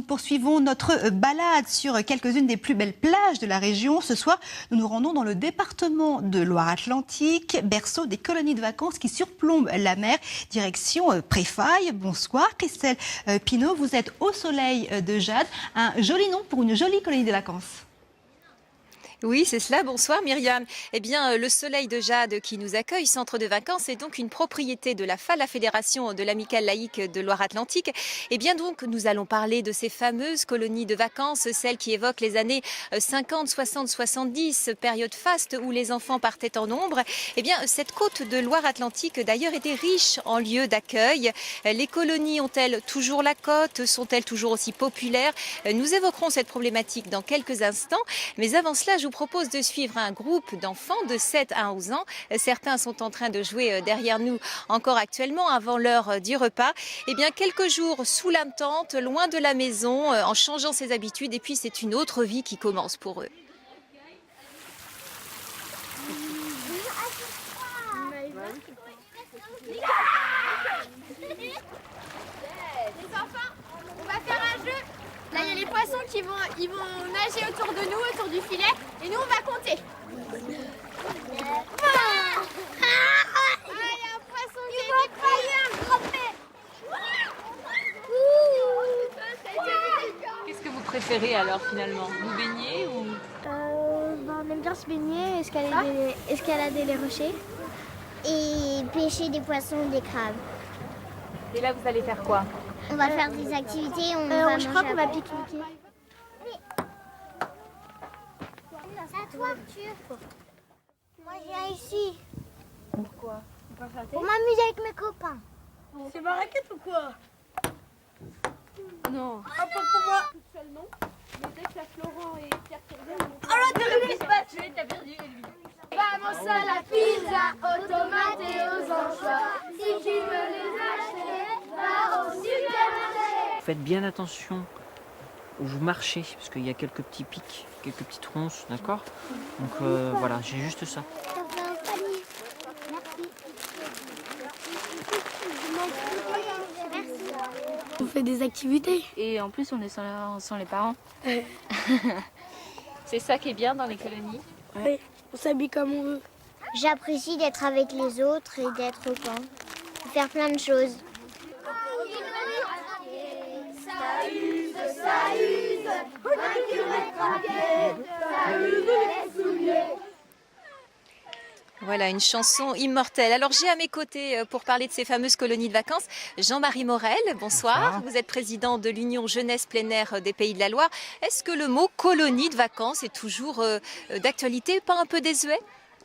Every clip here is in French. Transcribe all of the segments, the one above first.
poursuivons notre balade sur quelques-unes des plus belles plages de la région. Ce soir, nous nous rendons dans le département de Loire-Atlantique, berceau des colonies de vacances qui surplombent la mer, direction Préfaille. Bonsoir Christelle Pinault, vous êtes au soleil de Jade, un joli nom pour une jolie colonie de vacances. Oui, c'est cela. Bonsoir Myriam. Eh bien, le Soleil de Jade qui nous accueille, centre de vacances, est donc une propriété de la FA, la Fédération de l'Amicale Laïque de Loire-Atlantique. Eh bien donc, nous allons parler de ces fameuses colonies de vacances, celles qui évoquent les années 50, 60, 70, période faste où les enfants partaient en nombre. Eh bien, cette côte de Loire-Atlantique, d'ailleurs, était riche en lieux d'accueil. Les colonies ont-elles toujours la cote? Sont-elles toujours aussi populaires? Nous évoquerons cette problématique dans quelques instants. Mais avant cela, je vous propose de suivre un groupe d'enfants de 7 à 11 ans. Certains sont en train de jouer derrière nous encore actuellement avant l'heure du repas. Eh bien, quelques jours sous la tente, loin de la maison, en changeant ses habitudes. Et puis, c'est une autre vie qui commence pour eux. Les enfants, on va faire un jeu. Là, il y a les poissons qui vont nager autour de nous, autour du filet, et nous, on va compter. Ah, il y a un poisson qui est Qu'est-ce que vous préférez alors finalement? Vous baignez ou... On aime bien se baigner, escalader les rochers et pêcher des poissons ou des crabes. Et là, vous allez faire quoi? On va faire des activités, je crois qu'on va pique-niquer. C'est à toi, Arthur. Moi, je viens ici. Pourquoi? Pour m'amuser avec mes copains. C'est ma raquette ou quoi? Non. Ah, pour moi. Toute seule, non. Mais dès que Florent et Pierre Cardin... Oh là, t'as T'as perdu. Vamos à la pizza, aux tomates et aux anchois. Si tu veux les acheter, va au supermarché. Faites bien attention où vous marchez, parce qu'il y a quelques petits pics, quelques petites ronces, d'accord? Donc voilà, j'ai juste ça. Ça fait un panier. Merci. On fait des activités. Et en plus, on est sans les parents. C'est ça qui est bien dans les colonies. Oui, on s'habille comme on veut. J'apprécie d'être avec les autres et d'être au camp. Faire plein de choses. Ça use, un kilomètre à pied, ça use les souliers. Voilà, une chanson immortelle. Alors, j'ai à mes côtés, pour parler de ces fameuses colonies de vacances, Jean-Marie Morel. Bonsoir. Bonsoir. Vous êtes président de l'Union Jeunesse Plein Air des Pays de la Loire. Est-ce que le mot colonie de vacances est toujours d'actualité, pas un peu désuet?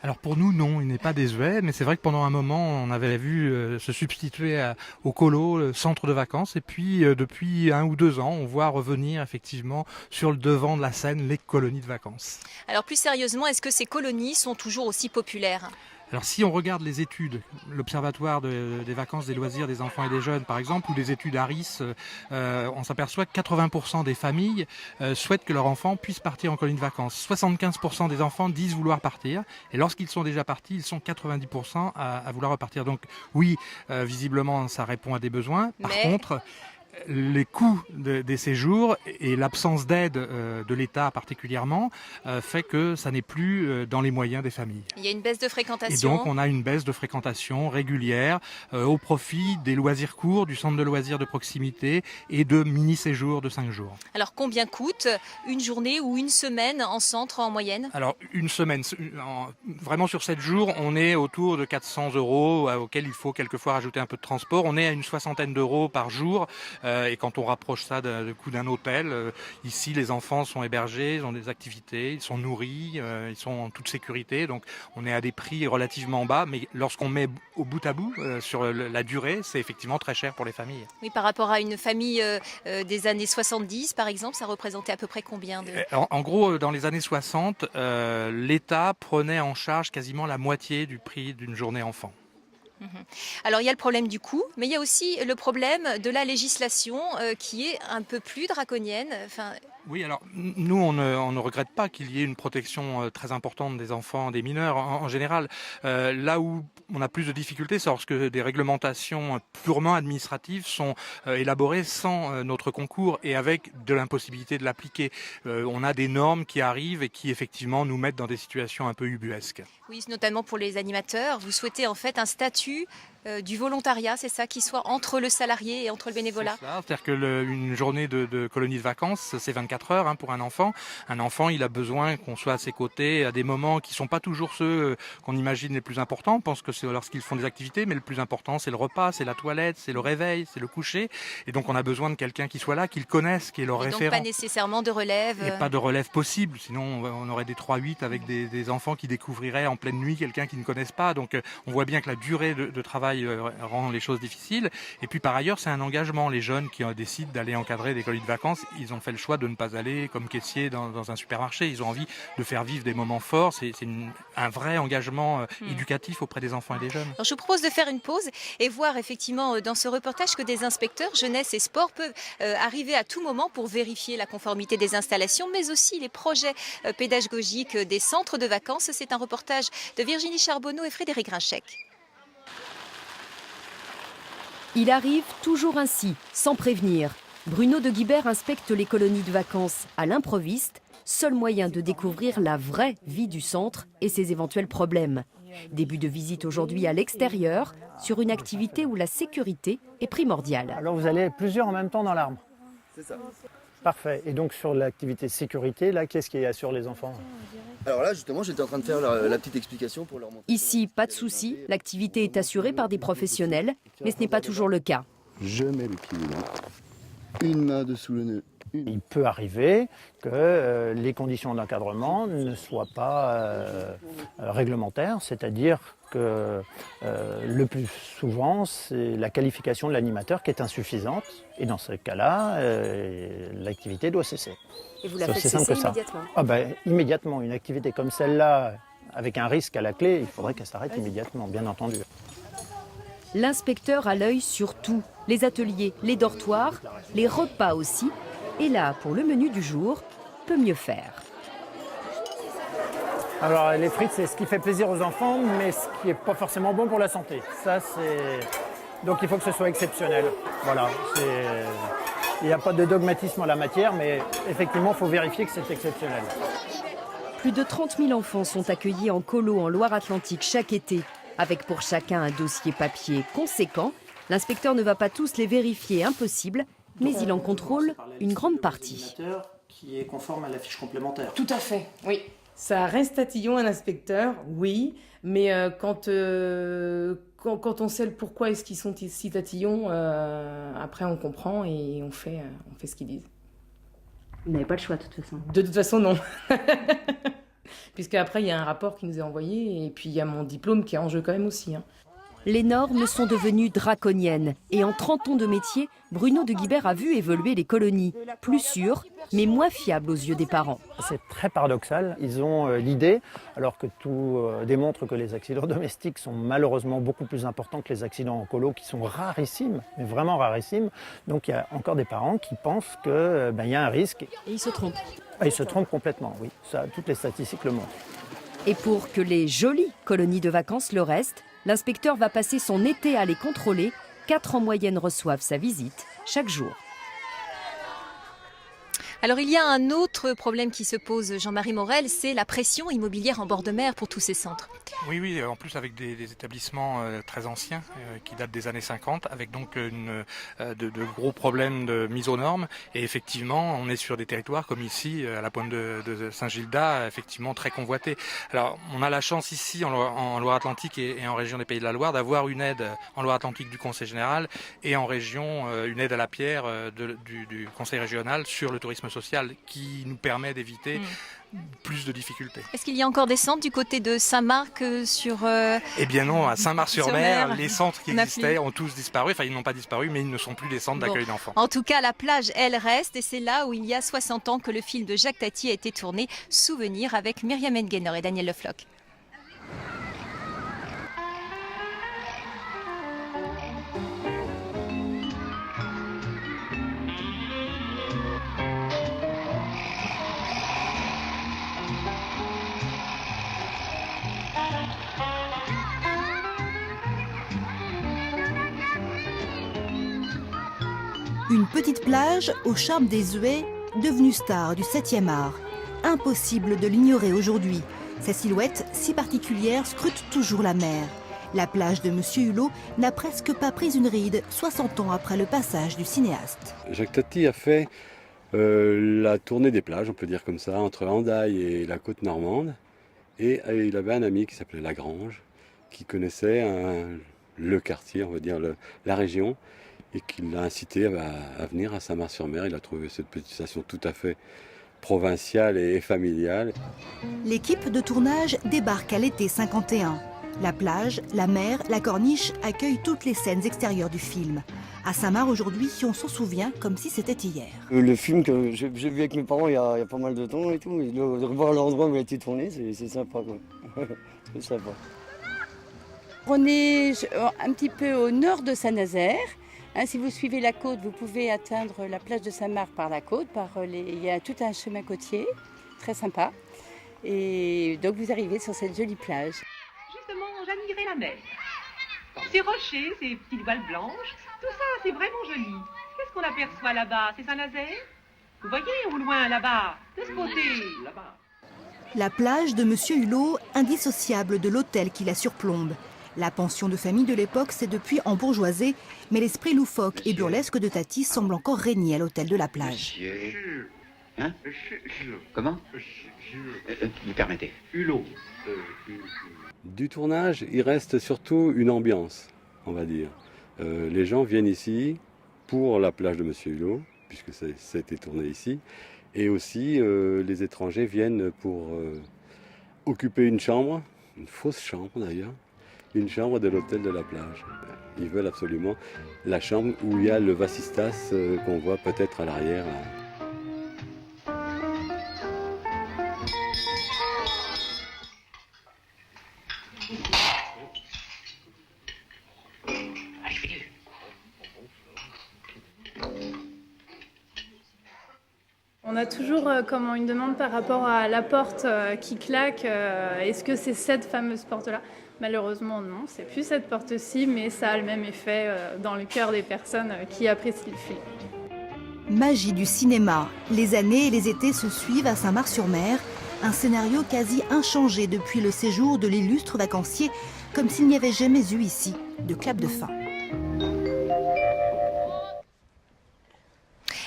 Alors pour nous, non, il n'est pas désuet, mais c'est vrai que pendant un moment, on avait vu se substituer au colo, le centre de vacances, et puis depuis 1 ou 2 ans, on voit revenir effectivement sur le devant de la scène les colonies de vacances. Alors, plus sérieusement, est-ce que ces colonies sont toujours aussi populaires? Alors si on regarde les études, l'Observatoire des vacances, des loisirs des enfants et des jeunes par exemple, ou les études ARIS, on s'aperçoit que 80% des familles souhaitent que leurs enfants puissent partir en colonie de vacances. 75% des enfants disent vouloir partir, et lorsqu'ils sont déjà partis, ils sont 90% à vouloir repartir. Donc oui, visiblement ça répond à des besoins. Par contre, les coûts des séjours et l'absence d'aide de l'État particulièrement fait que ça n'est plus dans les moyens des familles. Il y a une baisse de fréquentation. Et donc on a une baisse de fréquentation régulière au profit des loisirs courts, du centre de loisirs de proximité et de mini-séjours de 5 jours. Alors, combien coûte une journée ou une semaine en centre en moyenne? Alors une semaine, vraiment sur 7 jours, on est autour de 400 € auxquels il faut quelquefois rajouter un peu de transport. On est à une soixantaine d'euros par jour. Et quand on rapproche ça du coût d'un hôtel, ici les enfants sont hébergés, ils ont des activités, ils sont nourris, ils sont en toute sécurité. Donc on est à des prix relativement bas, mais lorsqu'on met au bout à bout sur la durée, c'est effectivement très cher pour les familles. Oui, par rapport à une famille des années 70 par exemple, ça représentait à peu près combien de... En gros, dans les années 60, l'État prenait en charge quasiment la moitié du prix d'une journée enfant. Alors il y a le problème du coût, mais il y a aussi le problème de la législation qui est un peu plus draconienne. Enfin, Oui, alors nous, on ne regrette pas qu'il y ait une protection très importante des enfants, des mineurs en général. Là où on a plus de difficultés, c'est lorsque des réglementations purement administratives sont élaborées sans notre concours et avec de l'impossibilité de l'appliquer. On a des normes qui arrivent et qui effectivement nous mettent dans des situations un peu ubuesques. Oui, notamment pour les animateurs. Vous souhaitez en fait un statut du volontariat, c'est ça, qui soit entre le salarié et entre le bénévolat? C'est-à-dire qu'une journée de colonie de vacances, c'est 24 heures pour un enfant. Un enfant, il a besoin qu'on soit à ses côtés à des moments qui ne sont pas toujours ceux qu'on imagine les plus importants. On pense que c'est lorsqu'ils font des activités, mais le plus important, c'est le repas, c'est la toilette, c'est le réveil, c'est le coucher. Et donc, on a besoin de quelqu'un qui soit là, qui le connaisse, qui est leur référent. Donc, pas nécessairement de relève. Il n'y a pas de relève possible, sinon on aurait des 3-8 avec des enfants qui découvriraient en pleine nuit quelqu'un qu'ils ne connaissent pas. Donc, on voit bien que la durée de travail rend les choses difficiles. Et puis par ailleurs, c'est un engagement. Les jeunes qui décident d'aller encadrer des colonies de vacances, ils ont fait le choix de ne pas aller comme caissier dans un supermarché. Ils ont envie de faire vivre des moments forts. C'est un vrai engagement éducatif auprès des enfants et des jeunes. Alors, je vous propose de faire une pause et voir effectivement dans ce reportage que des inspecteurs jeunesse et sport peuvent arriver à tout moment pour vérifier la conformité des installations, mais aussi les projets pédagogiques des centres de vacances. C'est un reportage de Virginie Charbonneau et Frédéric Rinchec. Il arrive toujours ainsi, sans prévenir. Bruno de Guibert inspecte les colonies de vacances à l'improviste, seul moyen de découvrir la vraie vie du centre et ses éventuels problèmes. Début de visite aujourd'hui à l'extérieur, sur une activité où la sécurité est primordiale. Alors vous allez plusieurs en même temps dans l'arbre. C'est ça. Parfait. Et donc sur l'activité sécurité, là, qu'est-ce qui assure les enfants? Alors là, justement, j'étais en train de faire la petite explication pour leur montrer. Ici, pas de souci, l'activité est assurée par des professionnels, mais ce n'est pas toujours le cas. Je mets le pied dedans, une main dessous le nœud. Il peut arriver que les conditions d'encadrement ne soient pas réglementaires, c'est-à-dire que le plus souvent, c'est la qualification de l'animateur qui est insuffisante. Et dans ce cas-là, l'activité doit cesser. Et vous la faites cesser immédiatement? Immédiatement. Une activité comme celle-là, avec un risque à la clé, il faudrait qu'elle s'arrête immédiatement, bien entendu. L'inspecteur a l'œil sur tout, les ateliers, les dortoirs, les repas aussi. Et là, pour le menu du jour, peut mieux faire. Alors les frites, c'est ce qui fait plaisir aux enfants, mais ce qui n'est pas forcément bon pour la santé. Donc il faut que ce soit exceptionnel. Voilà. Il n'y a pas de dogmatisme en la matière, mais effectivement, il faut vérifier que c'est exceptionnel. Plus de 30 000 enfants sont accueillis en colo en Loire-Atlantique chaque été, avec pour chacun un dossier papier conséquent. L'inspecteur ne va pas tous les vérifier, impossible, mais il en contrôle une grande partie. Qui est conforme à la fiche complémentaire. Tout à fait, oui. Ça reste tatillon, un inspecteur, oui, mais quand on sait le pourquoi est-ce qu'ils sont si tatillons, après on comprend et on fait ce qu'ils disent. Vous n'avez pas le choix de toute façon. De toute façon, non. Puisqu'après, il y a un rapport qui nous est envoyé et puis il y a mon diplôme qui est en jeu quand même aussi. Les normes sont devenues draconiennes et en 30 ans de métier, Bruno de Guibert a vu évoluer les colonies, plus sûres mais moins fiables aux yeux des parents. C'est très paradoxal, ils ont l'idée, alors que tout démontre que les accidents domestiques sont malheureusement beaucoup plus importants que les accidents en colo qui sont rarissimes, mais vraiment rarissimes. Donc il y a encore des parents qui pensent qu'il y a un risque. Et ils se trompent. Ils se trompent complètement, oui, ça, toutes les statistiques le montrent. Et pour que les jolies colonies de vacances le restent, l'inspecteur va passer son été à les contrôler. 4 en moyenne reçoivent sa visite chaque jour. Alors il y a un autre problème qui se pose, Jean-Marie Morel, c'est la pression immobilière en bord de mer pour tous ces centres. Oui, en plus avec des établissements très anciens qui datent des années 50, avec donc de gros problèmes de mise aux normes. Et effectivement, on est sur des territoires comme ici, à la pointe de Saint-Gildas, effectivement très convoités. Alors, on a la chance ici, en Loire-Atlantique et en région des Pays de la Loire, d'avoir une aide en Loire-Atlantique du Conseil général et en région, une aide à la pierre du Conseil régional sur le tourisme social qui nous permet d'éviter plus de difficultés. Est-ce qu'il y a encore des centres du côté de Saint-Marc sur... Eh bien non, à Saint-Marc-sur-Mer, les centres qui existaient ont tous disparu. Enfin, ils n'ont pas disparu, mais ils ne sont plus des centres d'accueil d'enfants. En tout cas, la plage, elle reste. Et c'est là où il y a 60 ans que le film de Jacques Tati a été tourné. Souvenir avec Myriam Engener et Daniel Le Floch. Une petite plage au charme désuet, devenue star du 7e art. Impossible de l'ignorer aujourd'hui. Sa silhouette si particulière scrute toujours la mer. La plage de Monsieur Hulot n'a presque pas pris une ride 60 ans après le passage du cinéaste. Jacques Tati a fait la tournée des plages, on peut dire comme ça, entre Hendaye et la côte normande. Et il avait un ami qui s'appelait Lagrange, qui connaissait le quartier, on va dire la région, et qui l'a incité à venir à Saint-Mars-sur-Mer. Il a trouvé cette petite station tout à fait provinciale et familiale. L'équipe de tournage débarque à l'été 51. La plage, la mer, la corniche accueillent toutes les scènes extérieures du film. À Saint-Mars aujourd'hui, on s'en souvient comme si c'était hier. Le film que j'ai vu avec mes parents il y a pas mal de temps et tout, et de revoir l'endroit où il a été tourné, c'est sympa quoi. C'est sympa. On est un petit peu au nord de Saint-Nazaire. Si vous suivez la côte, vous pouvez atteindre la plage de Saint-Marc par la côte. Il y a tout un chemin côtier, très sympa. Et donc vous arrivez sur cette jolie plage. Justement, j'admirais la mer. Ces rochers, ces petites voiles blanches, tout ça, c'est vraiment joli. Qu'est-ce qu'on aperçoit là-bas? C'est Saint-Nazaire? Vous voyez au loin, là-bas, de ce côté, là-bas. La plage de Monsieur Hulot, indissociable de l'hôtel qui la surplombe. La pension de famille de l'époque s'est depuis embourgeoisée, mais l'esprit loufoque et burlesque de Tati semble encore régner à l'hôtel de la plage. Hein? Comment? Vous permettez? Hulot. Du tournage, il reste surtout une ambiance, on va dire. Les gens viennent ici pour la plage de Monsieur Hulot, puisque ça a été tourné ici, et aussi les étrangers viennent pour occuper une chambre, une fausse chambre d'ailleurs, une chambre de l'hôtel de la plage. Ils veulent absolument la chambre où il y a le vasistas qu'on voit peut-être à l'arrière. On a toujours une demande par rapport à la porte qui claque. Est-ce que c'est cette fameuse porte-là? Malheureusement, non. C'est plus cette porte-ci, mais ça a le même effet dans le cœur des personnes qui apprécient le film. Magie du cinéma. Les années et les étés se suivent à Saint-Mars-sur-Mer. Un scénario quasi inchangé depuis le séjour de l'illustre vacancier, comme s'il n'y avait jamais eu ici de clap de fin.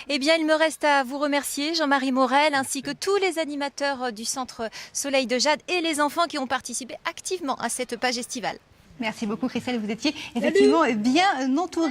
Eh bien, il me reste à vous remercier, Jean-Marie Morel, ainsi que tous les animateurs du Centre Soleil de Jade et les enfants qui ont participé activement à cette page estivale. Merci beaucoup, Christelle. Vous étiez effectivement bien entourée.